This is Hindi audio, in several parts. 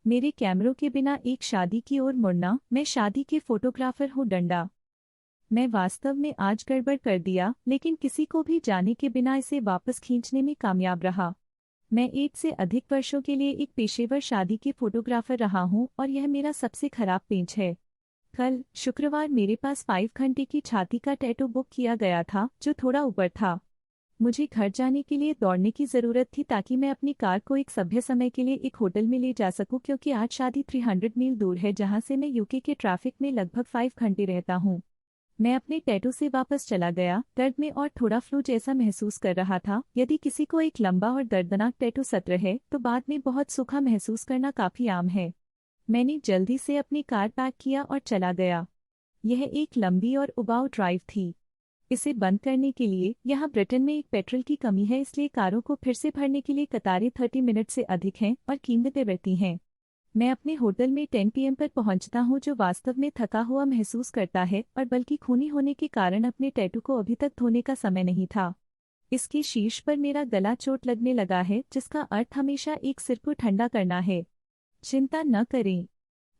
मेरे कैमरों के बिना एक शादी की ओर मुड़ना। मैं शादी के फोटोग्राफर हूँ डंडा। मैं वास्तव में आज गड़बड़ कर दिया, लेकिन किसी को भी जाने के बिना इसे वापस खींचने में कामयाब रहा। मैं 8 से अधिक वर्षों के लिए एक पेशेवर शादी के फोटोग्राफर रहा हूँ और यह मेरा सबसे खराब पेंच है। कल शुक्रवार मेरे पास 5 घंटे की छाती का टैटू बुक किया गया था, जो थोड़ा ऊपर था। मुझे घर जाने के लिए दौड़ने की जरूरत थी ताकि मैं अपनी कार को एक सभ्य समय के लिए एक होटल में ले जा सकूं, क्योंकि आज शादी 300 मील दूर है जहां से मैं यूके के ट्रैफिक में लगभग 5 घंटे रहता हूं। मैं अपने टैटू से वापस चला गया, दर्द में और थोड़ा फ्लू जैसा महसूस कर रहा था। यदि किसी को एक लंबा और दर्दनाक टैटू सत्र है तो बाद में बहुत सूखा महसूस करना काफी आम है। मैंने जल्दी से अपनी कार पैक किया और चला गया। यह एक लंबी और उबाऊ ड्राइव थी। इसे बंद करने के लिए यहाँ ब्रिटेन में एक पेट्रोल की कमी है, इसलिए कारों को फिर से भरने के लिए कतारें 30 मिनट से अधिक हैं और कीमतें बढ़ती हैं। मैं अपने होटल में 10 PM पर पहुंचता हूं, जो वास्तव में थका हुआ महसूस करता है और बल्कि खूनी होने के कारण अपने टैटू को अभी तक धोने का समय नहीं था। इसके शीर्ष पर मेरा गला चोट लगने लगा है, जिसका अर्थ हमेशा एक सिर को ठंडा करना है। चिंता न करें,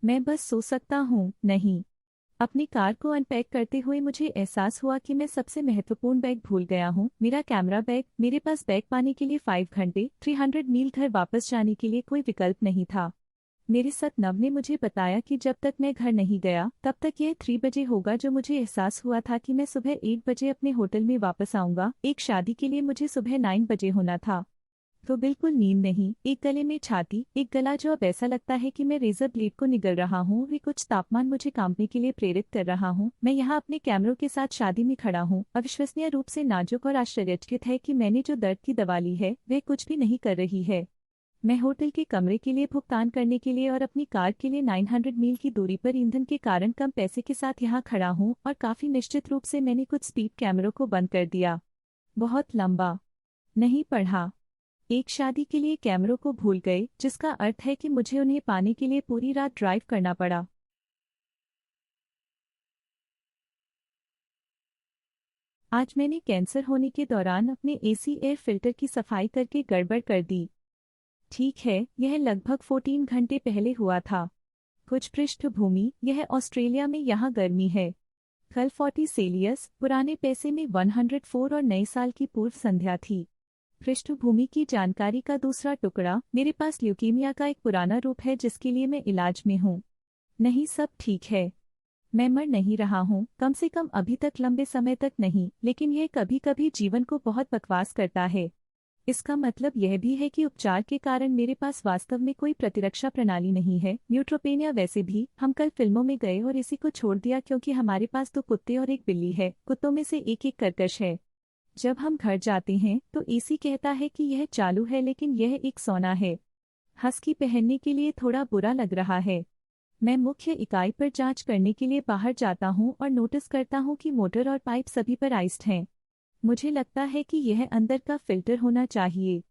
मैं बस सो सकता हूँ। नहीं। अपनी कार को अनपैक करते हुए मुझे एहसास हुआ कि मैं सबसे महत्वपूर्ण बैग भूल गया हूँ, मेरा कैमरा बैग। मेरे पास बैग पाने के लिए 5 घंटे 300 मील घर वापस जाने के लिए कोई विकल्प नहीं था। मेरे सतनव ने मुझे बताया कि जब तक मैं घर नहीं गया तब तक यह 3 बजे होगा, जो मुझे एहसास हुआ था कि मैं सुबह 8 बजे अपने होटल में वापस आऊंगा। एक शादी के लिए मुझे सुबह 9 बजे होना था। तो बिल्कुल नींद नहीं, एक गले में छाती, एक गला जो अब ऐसा लगता है कि मैं रेजर ब्लेड को निगल रहा हूँ। वे कुछ तापमान मुझे कांपने के लिए प्रेरित कर रहा हूँ। मैं यहाँ अपने कैमरों के साथ शादी में खड़ा हूँ, अविश्वसनीय रूप से नाजुक और आश्चर्यचकित है कि मैंने जो दर्द की दवा ली है वह कुछ भी नहीं कर रही है। मैं होटल के कमरे के लिए भुगतान करने के लिए और अपनी कार के लिए 900 मील की दूरी पर ईंधन के कारण कम पैसे के साथ यहाँ खड़ा हूँ, और काफी निश्चित रूप से मैंने कुछ स्पीड कैमरों को बंद कर दिया। बहुत लंबा नहीं पढ़ा। एक शादी के लिए कैमरों को भूल गए, जिसका अर्थ है कि मुझे उन्हें पाने के लिए पूरी रात ड्राइव करना पड़ा। आज मैंने कैंसर होने के दौरान अपने एसी एयर फिल्टर की सफाई करके गड़बड़ कर दी। ठीक है, यह लगभग 14 घंटे पहले हुआ था। कुछ पृष्ठभूमि, यह ऑस्ट्रेलिया में यहाँ गर्मी है। कल 40 सेल्सियस, पुराने पैसे में 104 और नए साल की पूर्व संध्या थी। पृष्ठभूमि की जानकारी का दूसरा टुकड़ा, मेरे पास ल्यूकीमिया का एक पुराना रूप है जिसके लिए मैं इलाज में हूँ। नहीं, सब ठीक है। मैं मर नहीं रहा हूँ, कम से कम अभी तक, लंबे समय तक नहीं, लेकिन यह कभी कभी जीवन को बहुत बकवास करता है। इसका मतलब यह भी है कि उपचार के कारण मेरे पास वास्तव में कोई प्रतिरक्षा प्रणाली नहीं है। न्यूट्रोपेनिया। वैसे भी हम कल फिल्मों में गए और इसी को छोड़ दिया क्योंकि हमारे पास 2 कुत्ते और एक बिल्ली है। कुत्तों में से एक कर्कश है। जब हम घर जाते हैं तो एसी कहता है कि यह चालू है, लेकिन यह एक सोना है। हस्की पहनने के लिए थोड़ा बुरा लग रहा है। मैं मुख्य इकाई पर जांच करने के लिए बाहर जाता हूं और नोटिस करता हूं कि मोटर और पाइप सभी पर आइस्ड हैं। मुझे लगता है कि यह अंदर का फिल्टर होना चाहिए,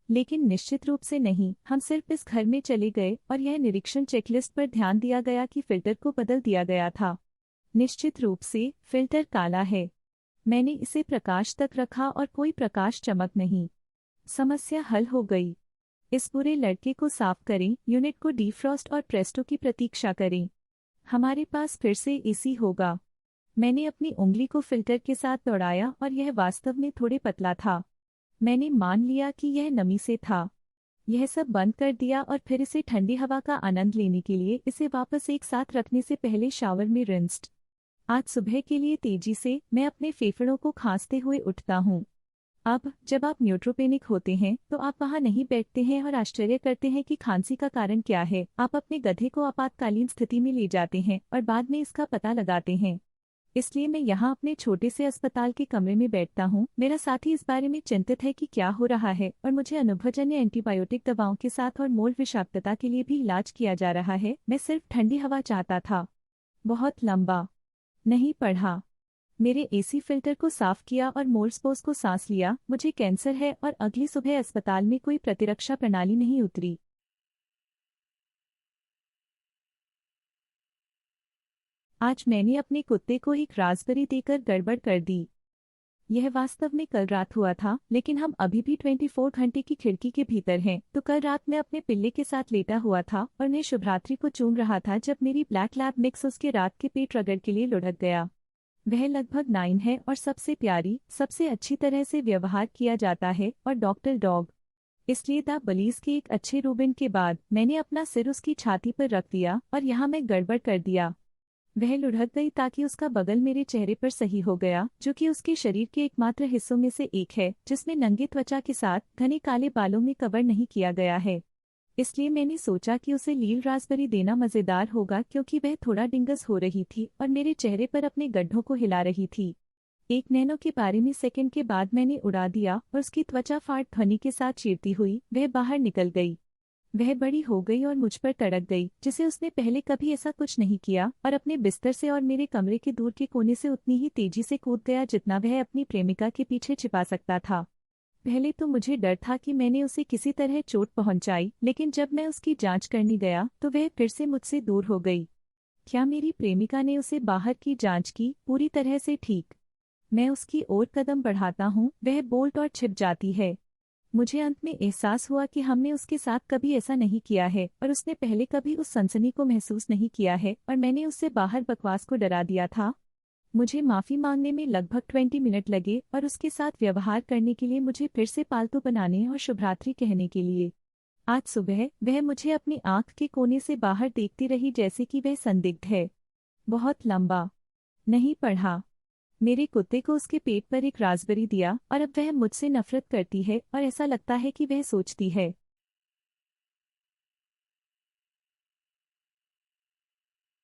लेकिन निश्चित रूप से नहीं। हम सिर्फ इस घर में चले गए और यह निरीक्षण चेकलिस्ट पर ध्यान दिया गया कि फिल्टर को बदल दिया गया था। निश्चित रूप से फिल्टर काला है। मैंने इसे प्रकाश तक रखा और कोई प्रकाश चमक नहीं। समस्या हल हो गई। इस बुरे लड़के को साफ करें, यूनिट को डीफ्रॉस्ट और प्रेस्टो की प्रतीक्षा करें। हमारे पास फिर से एसी होगा। मैंने अपनी उंगली को फिल्टर के साथ दौड़ाया और यह वास्तव में थोड़े पतला था। मैंने मान लिया कि यह नमी से था। यह सब बंद कर दिया और फिर इसे ठंडी हवा का आनंद लेने के लिए इसे वापस एक साथ रखने से पहले शावर में रिंस्ड। आज सुबह के लिए तेजी से मैं अपने फेफड़ों को खांसते हुए उठता हूँ। अब जब आप न्यूट्रोपेनिक होते हैं तो आप वहाँ नहीं बैठते हैं और आश्चर्य करते हैं कि खांसी का कारण क्या है। आप अपने गधे को आपातकालीन स्थिति में ले जाते हैं और बाद में इसका पता लगाते हैं। इसलिए मैं यहाँ अपने छोटे से अस्पताल के कमरे में बैठता हूँ। मेरा साथी इस बारे में चिंतित है कि क्या हो रहा है, और मुझे अनुभवजन्य एंटीबायोटिक दवाओं के साथ और मोल्ड विषाक्तता के लिए भी इलाज किया जा रहा है। मैं सिर्फ ठंडी हवा चाहता था। बहुत लंबा नहीं पढ़ा। मेरे एसी फिल्टर को साफ किया और मोल्ड्सपोर्स को सांस लिया। मुझे कैंसर है और अगली सुबह अस्पताल में कोई प्रतिरक्षा प्रणाली नहीं उतरी। आज मैंने अपने कुत्ते को एक रास्पबेरी देकर गड़बड़ कर दी। यह वास्तव में कल रात हुआ था, लेकिन हम अभी भी 24 घंटे की खिड़की के भीतर हैं। तो कल रात मैं अपने पिल्ले के साथ लेटा हुआ था और मैं शुभरात्रि को चूम रहा था जब मेरी ब्लैक लैब मिक्स उसके रात के पेट रगड़ के लिए लुढ़क गया। वह लगभग 9 है और सबसे प्यारी, सबसे अच्छी तरह से व्यवहार किया जाता है और डॉक्टर डॉग। इसलिए द बलीज के एक अच्छे रूबिन के बाद मैंने अपना सिर उसकी छाती पर रख दिया और यहाँ मैं गड़बड़ कर दिया। वह लुढ़क गई ताकि उसका बगल मेरे चेहरे पर सही हो गया, जो कि उसके शरीर के एकमात्र हिस्सों में से एक है जिसमें नंगे त्वचा के साथ घने काले बालों में कवर नहीं किया गया है। इसलिए मैंने सोचा कि उसे लील रास्पबेरी देना मजेदार होगा क्योंकि वह थोड़ा डिंगस हो रही थी और मेरे चेहरे पर अपने गड्ढों को हिला रही थी। एक नैनो के बारे में सेकंड के बाद मैंने उड़ा दिया और उसकी त्वचा फाट ध्वनि के साथ चीरती हुई वह बाहर निकल गई। वह बड़ी हो गई और मुझ पर तड़क गई, जिसे उसने पहले कभी ऐसा कुछ नहीं किया, और अपने बिस्तर से और मेरे कमरे के दूर के कोने से उतनी ही तेजी से कूद गया जितना वह अपनी प्रेमिका के पीछे छिपा सकता था। पहले तो मुझे डर था कि मैंने उसे किसी तरह चोट पहुंचाई, लेकिन जब मैं उसकी जांच करने गया तो वह फिर से मुझसे दूर हो गई। क्या मेरी प्रेमिका ने उसे बाहर की जांच की? पूरी तरह से ठीक। मैं उसकी ओर कदम बढ़ाता हूँ, वह बोल्ट और छिप जाती है। मुझे अंत में एहसास हुआ कि हमने उसके साथ कभी ऐसा नहीं किया है और उसने पहले कभी उस सनसनी को महसूस नहीं किया है और मैंने उससे बाहर बकवास को डरा दिया था। मुझे माफ़ी मांगने में लगभग 20 मिनट लगे और उसके साथ व्यवहार करने के लिए मुझे फिर से पालतू बनाने और शुभरात्रि कहने के लिए। आज सुबह वह मुझे अपनी आंख के कोने से बाहर देखती रही जैसे कि वह संदिग्ध है। बहुत लंबा नहीं पढ़ा। मेरे कुत्ते को उसके पेट पर एक रास्पबेरी दिया और अब वह मुझसे नफरत करती है और ऐसा लगता है कि वह सोचती है